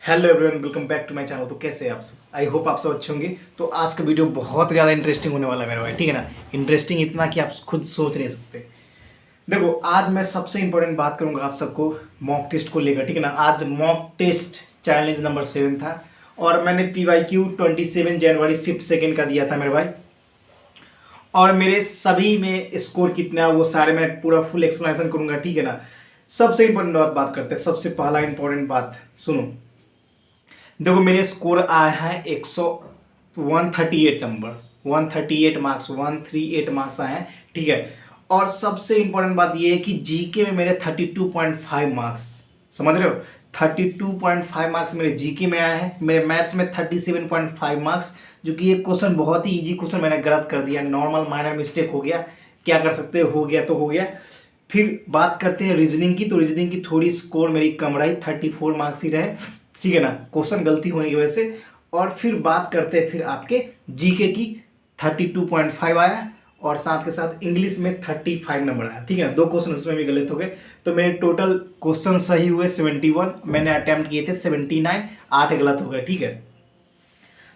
Hello everyone, welcome back to my channel. तो कैसे हैं आप सब? आई होप आप सब अच्छे होंगे। तो आज का वीडियो बहुत ज़्यादा इंटरेस्टिंग होने वाला है मेरे भाई, ठीक है ना। इंटरेस्टिंग इतना कि आप खुद सोच नहीं सकते। देखो, आज मैं सबसे इंपॉर्टेंट बात करूंगा आप सबको मॉक टेस्ट को लेकर, ठीक है ना। आज मॉक टेस्ट चैलेंज नंबर 7 था और मैंने PYQ 27 जनवरी शिफ्ट सेकेंड का दिया था मेरे भाई। और मेरे सभी में स्कोर कितना है वो सारे मैं पूरा फुल एक्सप्लेनेशन करूंगा, ठीक है ना। सबसे इंपॉर्टेंट बात करते हैं। सबसे पहला इंपॉर्टेंट बात सुनो। देखो, मेरे स्कोर आया है 138 नंबर, 138 मार्क्स, 138 मार्क्स आए हैं, ठीक है। और सबसे इंपॉर्टेंट बात ये है कि जीके में मेरे 32.5 मार्क्स, समझ रहे हो। 32.5 मार्क्स मेरे जीके में आया है। मेरे मैथ्स में 37.5 मार्क्स, जो कि ये क्वेश्चन बहुत ही इजी क्वेश्चन मैंने गलत कर दिया, नॉर्मल माइनर मिस्टेक हो गया। क्या कर सकते हो गया तो हो गया। फिर बात करते हैं रीजनिंग की। तो रीजनिंग की थोड़ी स्कोर मेरी कम रही, 34 मार्क्स ही रहे, ठीक है ना, क्वेश्चन गलती होने की वजह से। और फिर बात करते हैं फिर आपके जीके की। 32.5 आया और साथ के साथ इंग्लिश में 35 नंबर आया, ठीक है ना। 2 क्वेश्चन उसमें भी गलत हो गए, तो मेरे टोटल क्वेश्चन सही हुए 71। मैंने अटेम्प्ट किए थे 79, 8 गलत हो गए, ठीक है।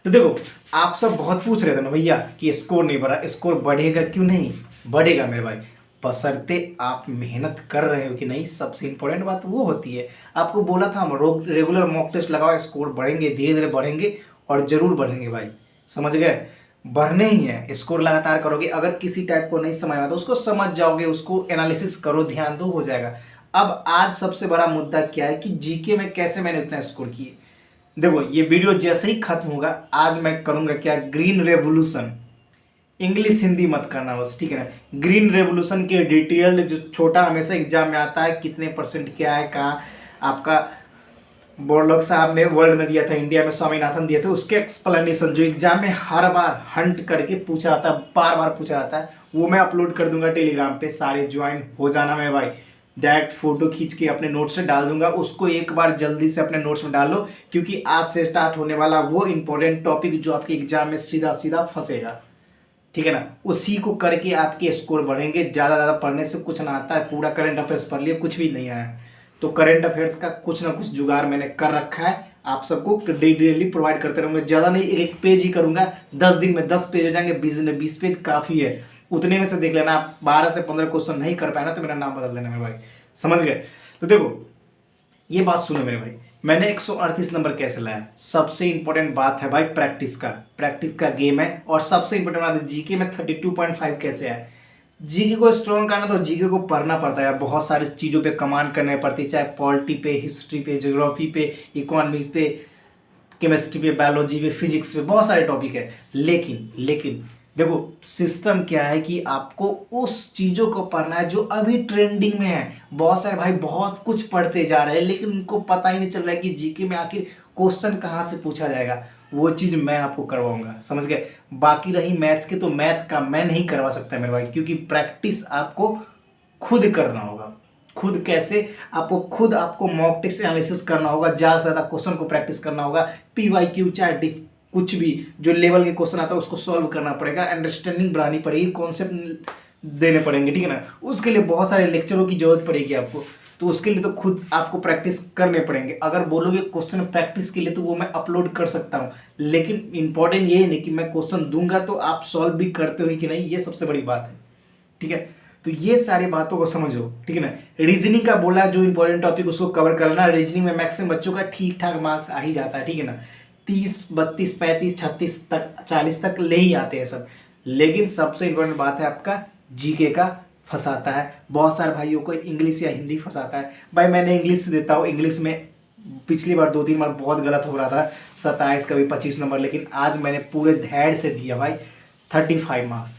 तो देखो, आप सब बहुत पूछ रहे थे ना भैया कि स्कोर नहीं बढ़ा, स्कोर बढ़ेगा क्यों नहीं? बढ़ेगा मेरे भाई, बशर्ते आप मेहनत कर रहे हो कि नहीं। सबसे इंपॉर्टेंट बात वो होती है। आपको बोला था हम रेगुलर मॉक टेस्ट लगाओ, स्कोर बढ़ेंगे, धीरे धीरे बढ़ेंगे और जरूर बढ़ेंगे भाई, समझ गए। बढ़ने ही है, स्कोर लगातार करोगे। अगर किसी टाइप को नहीं समझ आता तो उसको समझ जाओगे, उसको एनालिसिस करो, ध्यान दो, हो जाएगा। अब आज सबसे बड़ा मुद्दा क्या है कि जीके में कैसे मैंने इतना स्कोर किए। देखो, ये वीडियो जैसे ही खत्म होगा आज मैं करूंगा क्या, ग्रीन रेवोल्यूशन। इंग्लिश हिंदी मत करना बस, ठीक है ना। ग्रीन रेवोल्यूशन के डिटेल्ड, जो छोटा हमेशा एग्जाम में आता है, कितने परसेंट क्या है, कहाँ आपका बोरलॉग साहब ने वर्ल्ड में दिया था, इंडिया में स्वामीनाथन दिया था, उसके एक्सप्लेनेशन जो एग्जाम में हर बार हंट करके पूछा जाता है, बार बार पूछा जाता है, वो मैं अपलोड कर दूंगा टेलीग्राम पे। सारे ज्वाइन हो जाना मेरे भाई। डायरेक्ट फोटो खींच के अपने नोट्स से डाल दूंगा, उसको एक बार जल्दी से अपने नोट्स में डाल लो, क्योंकि आज से स्टार्ट होने वाला वो इंपॉर्टेंट टॉपिक जो आपके एग्जाम में सीधा सीधा फंसेगा, ठीक है ना। उसी को करके आपके स्कोर बढ़ेंगे। ज़्यादा ज़्यादा पढ़ने से कुछ ना आता है, पूरा करंट अफेयर्स पढ़ लिए, कुछ भी नहीं आया। तो करंट अफेयर्स का कुछ ना कुछ जुगाड़ मैंने कर रखा है, आप सबको डेली प्रोवाइड करते रहूँगा। ज़्यादा नहीं, एक पेज ही करूँगा, 10 दिन में 10 पेज हो जाएंगे, 20 दिन में 20 पेज काफ़ी है। उतने में से देख लेना। आप 12 से 15 क्वेश्चन नहीं कर पाए ना तो मेरा नाम बदल देना मेरे भाई, समझ गए। तो देखो, ये बात सुनो मेरे भाई, मैंने 138 नंबर कैसे लाया। सबसे इंपॉर्टेंट बात है भाई प्रैक्टिस का गेम है। और सबसे इंपॉर्टेंट बात है, जीके में 32.5 कैसे आया। जीके को स्ट्रॉन्ग करना तो जीके को पढ़ना पड़ता है, बहुत सारी चीज़ों पे कमांड करनी पड़ती है, चाहे पॉलिटी पे, हिस्ट्री पे, ज्योग्राफी पे, इकोनॉमिक्स पे, केमिस्ट्री पे, बायोलॉजी पे, फिजिक्स पे, बहुत सारे टॉपिक है। लेकिन देखो, सिस्टम क्या है कि आपको उस चीज़ों को पढ़ना है जो अभी ट्रेंडिंग में है। बहुत सारे भाई बहुत कुछ पढ़ते जा रहे हैं, लेकिन उनको पता ही नहीं चल रहा है कि जीके में आखिर क्वेश्चन कहाँ से पूछा जाएगा। वो चीज़ मैं आपको करवाऊंगा, समझ गए। बाकी रही मैथ्स की, तो मैथ का मैं नहीं करवा सकता मेरे भाई, क्योंकि प्रैक्टिस आपको खुद करना होगा। खुद कैसे? आपको मॉक टेस्ट एनालिसिस करना होगा, ज़्यादा से ज़्यादा क्वेश्चन को प्रैक्टिस करना होगा। PYQ चाहे डिफ कुछ भी जो लेवल के क्वेश्चन आता है उसको सॉल्व करना पड़ेगा, अंडरस्टैंडिंग बढ़ानी पड़ेगी, कॉन्सेप्ट देने पड़ेंगे, ठीक है ना। उसके लिए बहुत सारे लेक्चरों की जरूरत पड़ेगी आपको। तो उसके लिए तो खुद आपको प्रैक्टिस करने पड़ेंगे। अगर बोलोगे क्वेश्चन प्रैक्टिस के लिए तो वो मैं अपलोड कर सकता हूँ, लेकिन इंपॉर्टेंट ये नहीं कि मैं क्वेश्चन दूंगा तो आप सॉल्व भी करते हो कि नहीं, ये सबसे बड़ी बात है, ठीक है। तो ये सारी बातों को समझो, ठीक है ना। रीजनिंग का बोला, जो इंपॉर्टेंट टॉपिक उसको कवर करना। रीजनिंग में मैक्सिमम बच्चों का ठीक ठाक मार्क्स आ ही जाता है, ठीक है ना। 30, 32, 35, 36 तक, 40 तक ले ही आते हैं सब। लेकिन सबसे इंपॉर्टेंट बात है आपका जीके का फंसाता है। बहुत सारे भाइयों को इंग्लिश या हिंदी फंसाता है। भाई मैंने इंग्लिश से देता हूँ, इंग्लिश में पिछली बार 2-3 बार बहुत गलत हो रहा था, 27 कभी 25 नंबर, लेकिन आज मैंने पूरे धैर्य से दिया भाई, 35 मार्क्स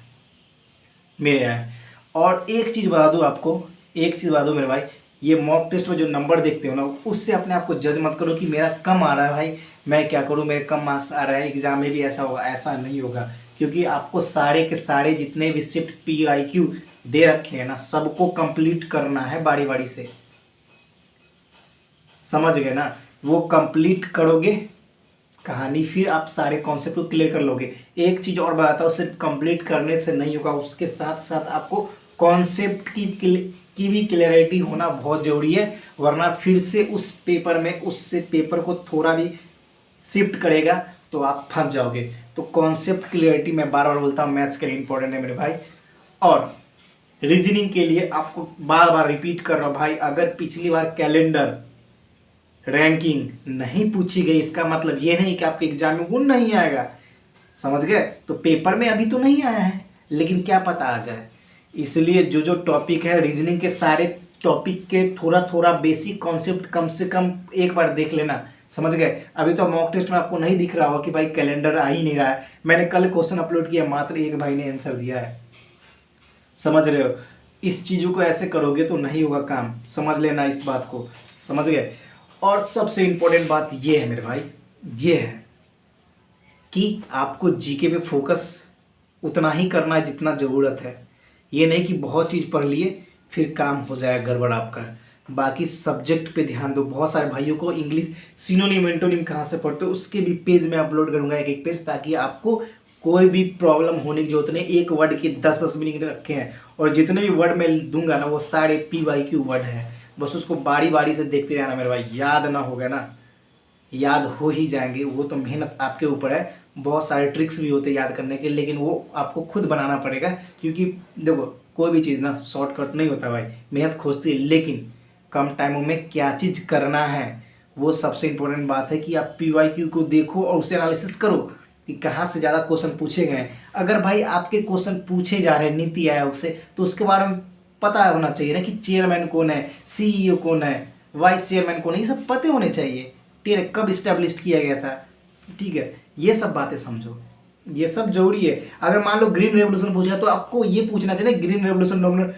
मेरे आए। और एक चीज़ बता दूँ आपको, एक चीज़ बता दूँ मेरे भाई, ये मॉक टेस्ट में जो नंबर देखते हो ना, उससे अपने आप को जज मत करो कि मेरा कम आ रहा है भाई, मैं क्या करूँ, मेरे कम मार्क्स आ रहे हैं, एग्जाम में भी ऐसा होगा। ऐसा नहीं होगा, क्योंकि आपको सारे के सारे जितने भी शिफ्ट PYQ दे रखे हैं ना, सबको कंप्लीट करना है बारी बारी से, समझ गए ना। वो कंप्लीट करोगे कहानी, फिर आप सारे कॉन्सेप्ट को क्लियर कर लोगे। एक चीज़ और बताता हूँ, सिर्फ कंप्लीट करने से नहीं होगा, उसके साथ साथ आपको कॉन्सेप्ट की भी क्लियरिटी होना बहुत ज़रूरी है, वरना फिर से उस पेपर में उससे पेपर को थोड़ा भी शिफ्ट करेगा तो आप फंस जाओगे। तो कॉन्सेप्ट क्लियरिटी मैं बार बार बोलता हूँ मैथ्स के लिए इंपॉर्टेंट है मेरे भाई। और रीजनिंग के लिए आपको बार बार रिपीट कर रहा हूँ भाई, अगर पिछली बार कैलेंडर रैंकिंग नहीं पूछी गई इसका मतलब ये नहीं कि आपके एग्जाम में वो नहीं आएगा, समझ गए। तो पेपर में अभी तो नहीं आया है, लेकिन क्या पता आ जाए। इसलिए जो जो टॉपिक है रीजनिंग के, सारे टॉपिक के थोड़ा थोड़ा बेसिक कॉन्सेप्ट कम से कम एक बार देख लेना, समझ गए। अभी तो मॉक टेस्ट में आपको नहीं दिख रहा होगा कि भाई कैलेंडर आ ही नहीं रहा है। मैंने कल क्वेश्चन अपलोड किया, मात्र एक भाई ने आंसर दिया है, समझ रहे हो। इस चीज़ों को ऐसे करोगे तो नहीं होगा काम, समझ लेना इस बात को, समझ गए। और सबसे इंपॉर्टेंट बात ये है मेरे भाई, ये है कि आपको जीके पे फोकस उतना ही करना है जितना ज़रूरत है। ये नहीं कि बहुत चीज़ पढ़ लिए फिर काम हो जाएगा गड़बड़ आपका। बाकी सब्जेक्ट पे ध्यान दो। बहुत सारे भाइयों को इंग्लिश सिनोनिम एंटोनिम कहाँ से पढ़ते हो उसके भी पेज में अपलोड करूँगा, एक एक पेज, ताकि आपको कोई भी प्रॉब्लम होने की जरूरत नहीं। एक वर्ड के 10-10 मीनिंग रखे हैं, और जितने भी वर्ड मैं दूंगा ना वो सारे PYQ वर्ड है। बस उसको बारी बारी से देखते जाना मेरे भाई, याद ना होगा ना, याद हो ही जाएंगे। वो तो मेहनत आपके ऊपर है। बहुत सारे ट्रिक्स भी होते हैं याद करने के, लेकिन वो आपको खुद बनाना पड़ेगा। क्योंकि देखो कोई भी चीज़ ना शॉर्टकट नहीं होता भाई, मेहनत खोजती है। लेकिन कम टाइमों में क्या चीज़ करना है वो सबसे इम्पोर्टेंट बात है कि आप PYQ को देखो और उसे एनालिसिस करो कि कहाँ से ज़्यादा क्वेश्चन पूछे गए हैं। अगर भाई आपके क्वेश्चन पूछे जा रहे हैं नीति आयोग से, तो उसके बारे में पता होना चाहिए ना कि चेयरमैन कौन है, CEO कौन है, वाइस चेयरमैन कौन है, ये सब पते होने चाहिए। ठीक है, कब इस्टेब्लिश किया गया था, ठीक है, ये सब बातें समझो, ये सब जरूरी है। अगर मान लो ग्रीन रेवोल्यूशन पूछा तो आपको ये पूछना चाहिए ग्रीन रेवोल्यूशन डॉक्टर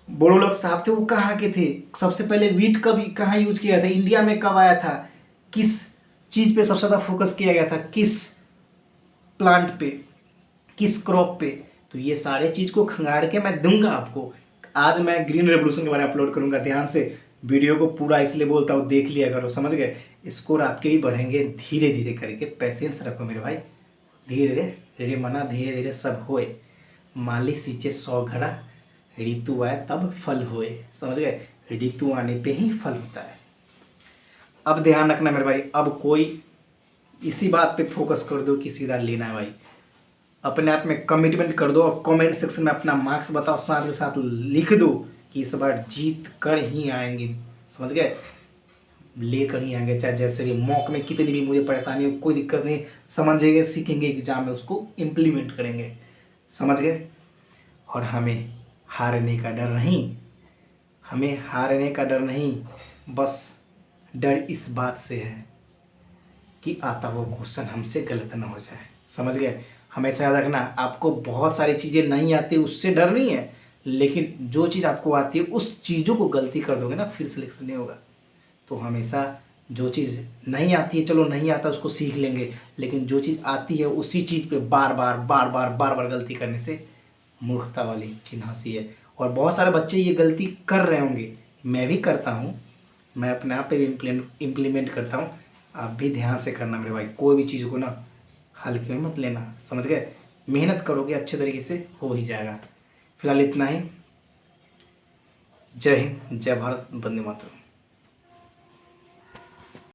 बोड़ोलक साहब थे वो कहाँ के थे, सबसे पहले वीट कब कहाँ यूज किया था, इंडिया में कब आया था, किस चीज़ पे सबसे ज़्यादा फोकस किया गया था, किस प्लांट पे, किस क्रॉप पे। तो ये सारे चीज़ को खंगाड़ के मैं दूंगा आपको। आज मैं ग्रीन रेवोल्यूशन के बारे में अपलोड करूंगा, ध्यान से वीडियो को पूरा इसलिए बोलता हूँ, देख लिया करो, समझ गए। स्कोर आपके भी बढ़ेंगे धीरे धीरे करके, पैसेंस रखो मेरे भाई, धीरे धीरे रे मना धीरे धीरे सब होए। माली सींचे 100 घड़ा, ऋतु आए तब फल होए, समझ गए। ऋतु आने पे ही फल होता है। अब ध्यान रखना मेरे भाई, अब कोई इसी बात पे फोकस कर दो कि सीधा लेना है भाई, अपने आप में कमिटमेंट कर दो और कमेंट सेक्शन में अपना मार्क्स बताओ, साथ के साथ लिख दो कि इस बार जीत कर ही आएंगे, समझ गए, लेकर ही आएंगे। चाहे जैसे भी मॉक में कितनी भी मुझे परेशानी हो, कोई दिक्कत नहीं, समझेंगे, सीखेंगे, एग्जाम में उसको इम्प्लीमेंट करेंगे, समझ गए। और हमें हारने का डर नहीं, हमें हारने का डर नहीं, बस डर इस बात से है कि आता वो क्वेश्चन हमसे गलत ना हो जाए, समझ गए। हमेशा याद रखना, आपको बहुत सारी चीज़ें नहीं आती उससे डर नहीं है, लेकिन जो चीज़ आपको आती है उस चीज़ों को गलती कर दोगे ना फिर सिलेक्शन नहीं होगा। तो हमेशा जो चीज़ नहीं आती है, चलो नहीं आता उसको सीख लेंगे, लेकिन जो चीज़ आती है उसी चीज़ पे बार बार गलती करने से मूर्खता वाली चिन्हासी है। और बहुत सारे बच्चे ये गलती कर रहे होंगे, मैं भी करता हूँ, मैं अपने आप पे भी इम्प्लीमेंट करता हूँ। आप भी ध्यान से करना मेरे भाई, कोई भी चीज़ को ना हल्के में मत लेना, समझ गए। मेहनत करोगे अच्छे तरीके से हो ही जाएगा। फिलहाल इतना ही। जय हिंद, जय भारत, वंदे मातरम।